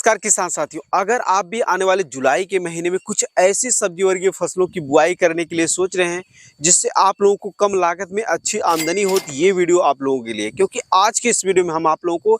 नमस्कार किसान साथियों, अगर आप भी आने वाले जुलाई के महीने में कुछ ऐसी सब्जी वर्गीय फसलों की बुआई करने के लिए सोच रहे हैं जिससे आप लोगों को कम लागत में अच्छी आमदनी हो, तो ये वीडियो आप लोगों के लिए। क्योंकि आज के इस वीडियो में हम आप लोगों को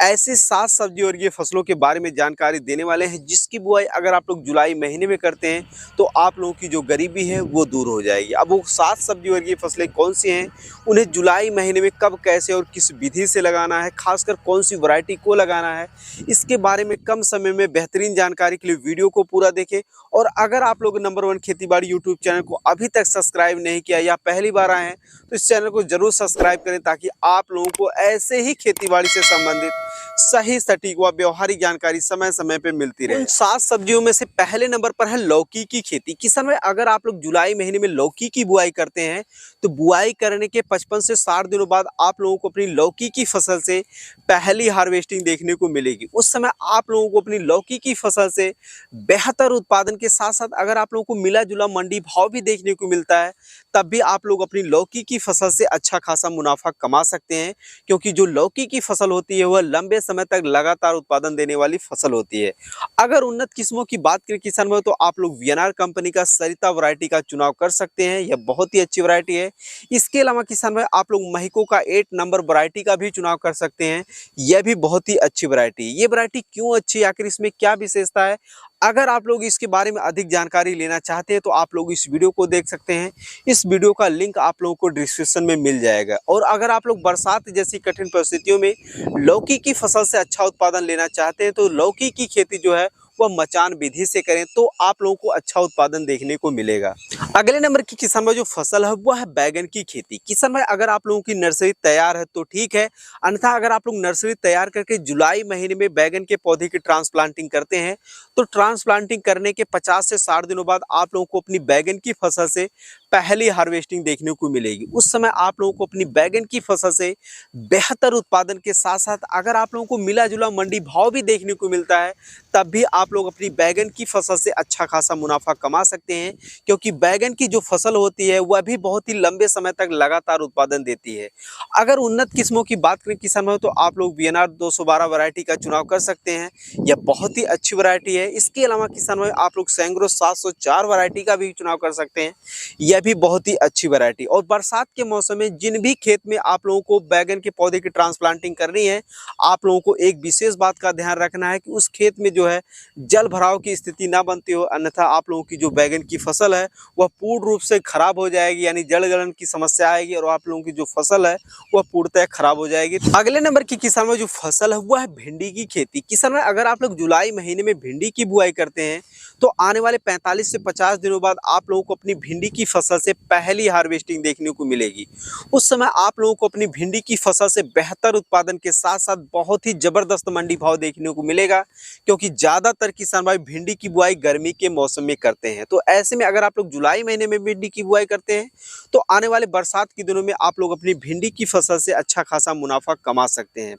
ऐसे 7 सब्जी वर्गीय फसलों के बारे में जानकारी देने वाले हैं जिसकी बुआई अगर आप लोग जुलाई महीने में करते हैं तो आप लोगों की जो गरीबी है वो दूर हो जाएगी। अब वो 7 सब्जी वर्गीय फसलें कौन सी हैं, उन्हें जुलाई महीने में कब, कैसे और किस विधि से लगाना है, खासकर कौन सी वैरायटी को लगाना है, इसके बारे में कम समय में बेहतरीन जानकारी के लिए वीडियो को पूरा देखें। और अगर आप लोग नंबर 1 खेतीबाड़ी यूट्यूब चैनल को अभी तक सब्सक्राइब नहीं किया या पहली बार आए हैं तो इस चैनल को जरूर सब्सक्राइब करें ताकि आप लोगों को ऐसे ही खेतीबाड़ी से संबंधित सही, सटीक व व्यवहारिक जानकारी समय समय पे मिलती रहे। 7 सब्जियों में से पहले नंबर पर है लौकी की खेती। किसान भाई, अगर आप लोग जुलाई महीने में लौकी की बुआई करते हैं तो बुआई करने के 55 से 60 दिनों बाद आप लोगों को अपनी लौकी की फसल से पहली हार्वेस्टिंग देखने को मिलेगी। उस समय आप लोगों को अपनी लौकी की फसल से बेहतर उत्पादन के साथ साथ अगर आप लोगों को मिला जुला मंडी भाव भी देखने को मिलता है, तब भी आप लोग अपनी लौकी की फसल से अच्छा खासा मुनाफा कमा सकते हैं। क्योंकि जो लौकी की फसल होती है वह लंबे समय तक लगातार उत्पादन देने वाली फसल होती है। अगर उन्नत किस्मों की बात करें किसान भाई, तो आप लोग वीएनआर कंपनी का सरिता वैरायटी का चुनाव कर सकते हैं, यह बहुत ही अच्छी वैरायटी है। इसके अलावा किसान भाई, आप लोग महिको का 8 नंबर वैरायटी का भी चुनाव कर सकते हैं, यह भी बहुत ही अच्छी वैरायटी है। ये वैरायटी क्यों अच्छी है, आखिर इसमें क्या विशेषता है, अगर आप लोग इसके बारे में अधिक जानकारी लेना चाहते हैं तो आप लोग इस वीडियो को देख सकते हैं। इस वीडियो का लिंक आप लोगों को डिस्क्रिप्शन में मिल जाएगा। और अगर आप लोग बरसात जैसी कठिन परिस्थितियों में लौकी की फसल से अच्छा उत्पादन लेना चाहते हैं तो लौकी की खेती जो है वह मचान विधि से करें तो आप लोगों को अच्छा उत्पादन देखने को मिलेगा। अगले नंबर की किसान भाई जो फसल है वह है बैगन की खेती। किसान भाई, अगर आप लोगों की नर्सरी तैयार है तो ठीक है, अन्यथा अगर आप लोग नर्सरी तैयार करके जुलाई महीने में बैगन के पौधे की ट्रांसप्लांटिंग करते हैं तो ट्रांसप्लांटिंग करने के 50 से 60 दिनों बाद आप लोगों को अपनी बैगन की फसल से पहली हार्वेस्टिंग देखने को मिलेगी। उस समय आप लोगों को अपनी बैगन की फसल से बेहतर उत्पादन के साथ साथ अगर आप लोगों को मिला जुला मंडी भाव भी देखने को मिलता है, तब भी आप लोग अपनी बैगन की फसल से अच्छा खासा मुनाफा कमा सकते हैं। क्योंकि बैगन की जो फसल होती है वह भी बहुत ही लंबे समय तक लगातार उत्पादन देती है। अगर उन्नत किस्मों की बात करें किसान भाई, तो आप लोग वीएनआर 212 वैरायटी का चुनाव कर सकते हैं, यह बहुत ही अच्छी वैरायटी है। इसके अलावा किसान भाई, आप लोग सैंग्रो 704 वैरायटी का भी चुनाव कर सकते हैं, यह भी बहुत ही अच्छी वैरायटी। और बरसात के मौसम में जिन भी खेत में आप लोगों को बैगन के पौधे की ट्रांसप्लांटिंग करनी है, आप लोगों को एक विशेष बात का ध्यान रखना है कि उस खेत में जो है जल भराव की स्थिति ना बनती हो, अन्यथा आप लोगों की जो बैगन की फसल है वह पूर्ण रूप से खराब हो जाएगी, यानी जड़ गलन की समस्या आएगी और आप लोगों की जो फसल है वह पूर्णतः खराब हो जाएगी। अगले नंबर की किसान में जो फसल है वह है भिंडी की खेती। किसान में अगर आप लोग जुलाई महीने में भिंडी की बुआई करते हैं तो आने वाले 45 से 50 दिनों बाद आप लोगों को अपनी भिंडी की फसल से पहली हार्वेस्टिंग देखने को मिलेगी। उस समय आप लोगों को अपनी भिंडी की फसल से बेहतर उत्पादन के साथ साथ बहुत ही जबरदस्त मंडी भाव देखने को मिलेगा। क्योंकि ज्यादातर किसान भाई भिंडी की बुआई गर्मी के मौसम में करते हैं, तो ऐसे में अगर आप लोग जुलाई महीने में भिंडी की बुआई करते हैं तो आने वाले बरसात के दिनों में आप लोग अपनी भिंडी की फसल से अच्छा खासा मुनाफा कमा सकते हैं।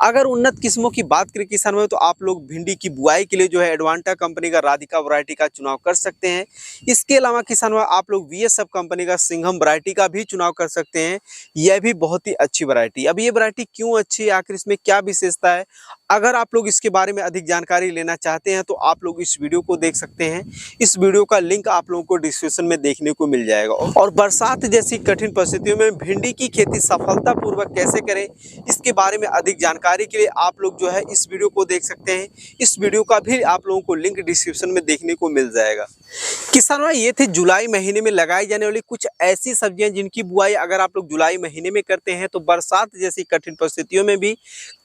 अगर उन्नत किस्मों की बात करें किसान भाई, तो आप लोग भिंडी की बुआई के लिए जो है एडवांटा कंपनी का राधिका वैरायटी का चुनाव कर सकते हैं। इसके अलावा किसान भाई, आप लोग वीएसएफ कंपनी का सिंघम वैरायटी का भी चुनाव कर सकते हैं, यह भी बहुत ही अच्छी वैरायटी। अब ये वैरायटी क्यों अच्छी है, आखिर इसमें क्या विशेषता है, अगर आप लोग इसके बारे में अधिक जानकारी लेना चाहते हैं तो आप लोग इस वीडियो को देख सकते हैं। इस वीडियो का लिंक आप लोगों को डिस्क्रिप्शन में देखने को मिल जाएगा। और बरसात जैसी कठिन परिस्थितियों में भिंडी की खेती सफलतापूर्वक कैसे करें, इसके बारे में अधिक जानकारी के लिए आप लोग जो है इस वीडियो को देख सकते हैं। इस वीडियो का भी आप लोगों को लिंक डिस्क्रिप्शन में देखने को मिल जाएगा। किसान भाई, ये थे जुलाई महीने में लगाई जाने वाली कुछ ऐसी सब्जियां जिनकी बुआई अगर आप लोग जुलाई महीने में करते हैं तो बरसात जैसी कठिन परिस्थितियों में भी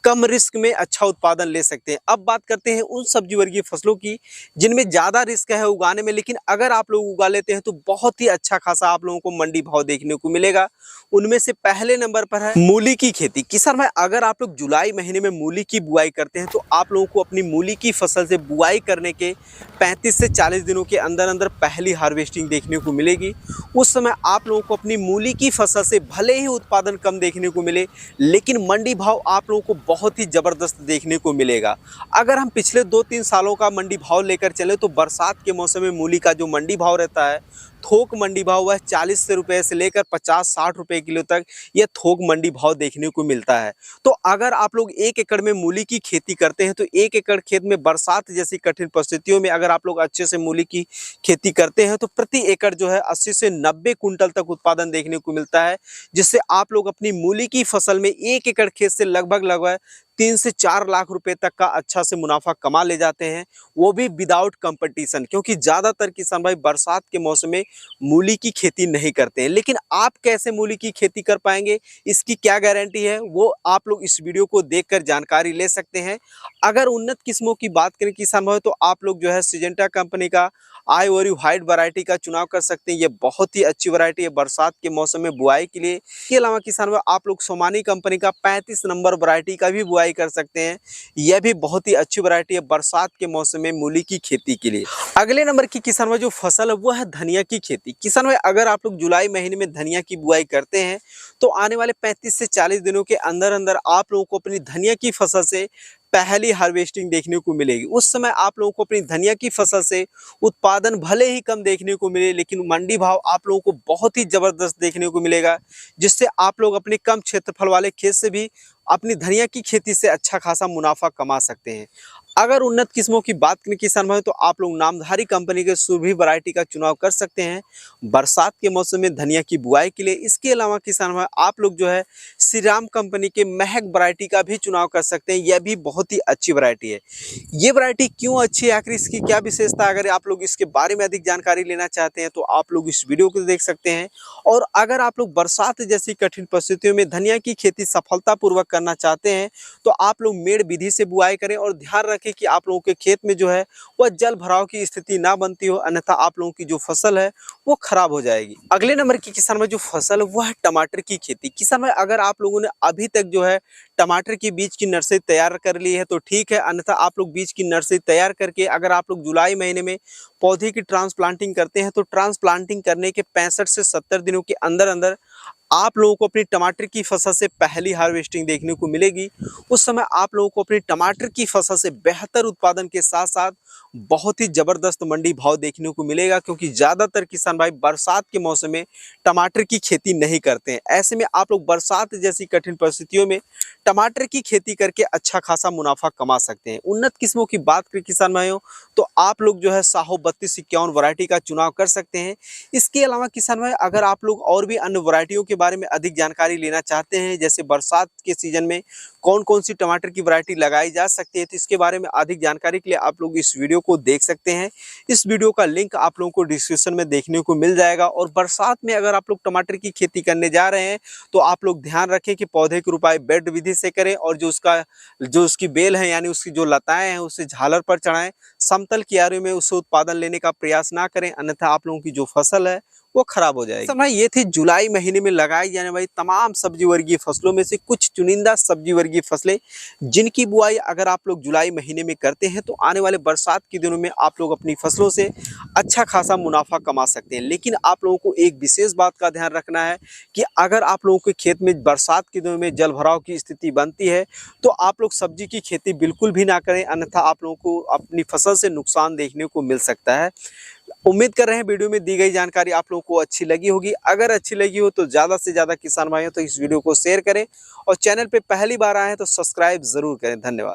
कम रिस्क में अच्छा उत्पादन ले सकते हैं। अब बात करते हैं उन सब्जी वर्गीय फसलों की जिनमें ज्यादा रिस्क है उगाने में, लेकिन अगर आप लोग उगा लेते हैं तो बहुत ही अच्छा खासा आप लोगों को मंडी भाव देखने को मिलेगा। उनमें से पहले नंबर पर है मूली की खेती। किसान भाई, अगर आप लोग जुलाई महीने में मूली की बुआई करते हैं तो आप लोगों को अपनी मूली की फसल से बुआई करने के 35 से 40 दिनों के अंदर अंदर पहली हार्वेस्टिंग देखने को मिलेगी। उस समय आप लोगों को अपनी मूली की फसल से भले ही उत्पादन कम देखने को मिले, लेकिन मंडी भाव आप लोगों को बहुत ही जबरदस्त देखने को मिलेगा। अगर हम पिछले 2-3 सालों का मंडी भाव लेकर चले तो बरसात के मौसम में मूली का जो मंडी भाव रहता है थोक मंडी भाव वह 40 रुपए से लेकर 50-60 रुपए किलो तक यह थोक मंडी भाव देखने को मिलता है। तो अगर आप लोग 1 एकड़ में मूली की खेती करते हैं तो 1 एकड़ खेत में बरसात जैसी कठिन परिस्थितियों में अगर आप लोग अच्छे से मूली की खेती करते हैं तो प्रति एकड़ जो है 80 से 90 कुंटल तक उत्पादन देखने को मिलता है, जिससे आप लोग अपनी मूली की फसल में 1 एकड़ खेत से लगभग 3 से 4 लाख रुपए तक का अच्छा से मुनाफा कमा ले जाते हैं, वो भी विदाउट कंपटीशन। क्योंकि ज़्यादातर किसान भाई बरसात के मौसम में मूली की खेती नहीं करते हैं, लेकिन आप कैसे मूली की खेती कर पाएंगे, इसकी क्या गारंटी है, वो आप लोग इस वीडियो को देखकर जानकारी ले सकते हैं। अगर उन्नत किस्मों की बात करें किसान भाई तो आप लोग जो है सिजेंटा कंपनी का आइवरी व्हाइट वैरायटी का चुनाव कर सकते हैं। ये बहुत ही अच्छी वैरायटी है बरसात के मौसम में बुआई के लिए। इसके अलावा किसान भाई आप लोग सोमानी कंपनी का 35 नंबर वैरायटी का भी बुआई कर सकते हैं। यह भी बहुत ही अच्छी वैरायटी है बरसात के मौसम में मूली की खेती के लिए। अगले नंबर की किसान भाई जो फसल है वो है धनिया की खेती। किसान भाई अगर आप लोग जुलाई महीने में धनिया की बुआई करते हैं तो आने वाले 35 से 40 दिनों के अंदर अंदर आप लोगों को अपनी धनिया की फसल से पहली हार्वेस्टिंग देखने को मिलेगी। उस समय आप लोगों को अपनी धनिया की फसल से उत्पादन भले ही कम देखने को मिले, लेकिन मंडी भाव आप लोगों को बहुत ही जबरदस्त देखने को मिलेगा, जिससे आप लोग अपने कम क्षेत्रफल वाले खेत से भी अपनी धनिया की खेती से अच्छा खासा मुनाफा कमा सकते हैं। अगर उन्नत किस्मों की बात करें किसान भाई तो आप लोग नामधारी कंपनी के सुरभि वैरायटी का चुनाव कर सकते हैं बरसात के मौसम में धनिया की बुआई के लिए। इसके अलावा किसान भाई आप लोग जो है श्री राम कंपनी के महक वैरायटी का भी चुनाव कर सकते हैं। यह भी बहुत ही अच्छी वैरायटी है। ये वैरायटी क्यों अच्छी है, आखिर इसकी क्या विशेषता, अगर आप लोग इसके बारे में अधिक जानकारी लेना चाहते हैं तो आप लोग इस वीडियो को देख सकते हैं। और अगर आप लोग बरसात जैसी कठिन परिस्थितियों में धनिया की खेती सफलतापूर्वक करना चाहते हैं तो आप लोग मेड़ विधि से बुआई करें और ध्यान रखें कि आप लोगों के खेत में जो है वह जल भराव की स्थिति ना बनती हो, अन्यथा आप लोगों की जो फसल है वो खराब हो जाएगी। अगले नंबर की किसान भाई जो फसल है वो है टमाटर की खेती। किसान भाई अगर आप लोगों ने अभी तक जो है टमाटर की बीज की नर्सरी तैयार कर ली है तो ठीक है, अन्यथा आप लोग बीज की नर्सरी तैयार करके अगर आप लोग जुलाई महीने में पौधे की ट्रांसप्लांटिंग करते हैं तो ट्रांसप्लांटिंग करने के 65 से 70 दिनों के अंदर अंदर आप लोगों को अपनी टमाटर की फसल से पहली हार्वेस्टिंग देखने को मिलेगी। उस समय आप लोगों को अपनी टमाटर की फसल से बेहतर उत्पादन के साथ साथ बहुत ही जबरदस्त मंडी भाव देखने को मिलेगा, क्योंकि ज़्यादातर किसान भाई बरसात के मौसम में टमाटर की खेती नहीं करते हैं। ऐसे में आप लोग बरसात जैसी कठिन परिस्थितियों में टमाटर की खेती करके अच्छा खासा मुनाफा कमा सकते हैं। उन्नत किस्मों की बात करें किसान भाइयों तो आप लोग जो है साहो 3251 वैरायटी का चुनाव कर सकते हैं। इसके अलावा किसान भाई अगर आप लोग और भी अन्य वैरायटियों के बारे में अधिक जानकारी लेना चाहते हैं, जैसे बरसात के सीजन में कौन कौन सी टमाटर की वैरायटी लगाई जा सकती है, तो इसके बारे में अधिक जानकारी के लिए आप लोग इस वीडियो को देख सकते हैं। इस वीडियो का लिंक आप लोगों को डिस्क्रिप्शन में देखने को मिल जाएगा। और बरसात में अगर आप लोग टमाटर की खेती करने जा रहे हैं तो आप लोग ध्यान रखें कि पौधे की रुपाई बेड विधि से करें और जो उसकी बेल है यानी उसकी जो लताएं हैं उसे झालर पर चढ़ाएं। समतल कियारी में उससे उत्पादन लेने का प्रयास ना करें, अन्यथा आप लोगों की जो फसल है वो खराब हो जाएगी। समय ये थी जुलाई महीने में लगाई जाने वाली तमाम सब्जी वर्गीय फसलों में से कुछ चुनिंदा सब्जी वर्गीय फसलें, जिनकी बुआई अगर आप लोग जुलाई महीने में करते हैं तो आने वाले बरसात के दिनों में आप लोग अपनी फसलों से अच्छा खासा मुनाफा कमा सकते हैं। लेकिन आप लोगों को एक विशेष बात का ध्यान रखना है कि अगर आप लोगों के खेत में बरसात के दिनों में जल भराव की स्थिति बनती है तो आप लोग सब्जी की खेती बिल्कुल भी ना करें, अन्यथा आप लोगों को अपनी फसल से नुकसान देखने को मिल सकता है। उम्मीद कर रहे हैं वीडियो में दी गई जानकारी आप लोगों को अच्छी लगी होगी। अगर अच्छी लगी हो तो ज़्यादा से ज़्यादा किसान भाइयों तो इस वीडियो को शेयर करें और चैनल पे पहली बार आए हैं तो सब्सक्राइब ज़रूर करें। धन्यवाद।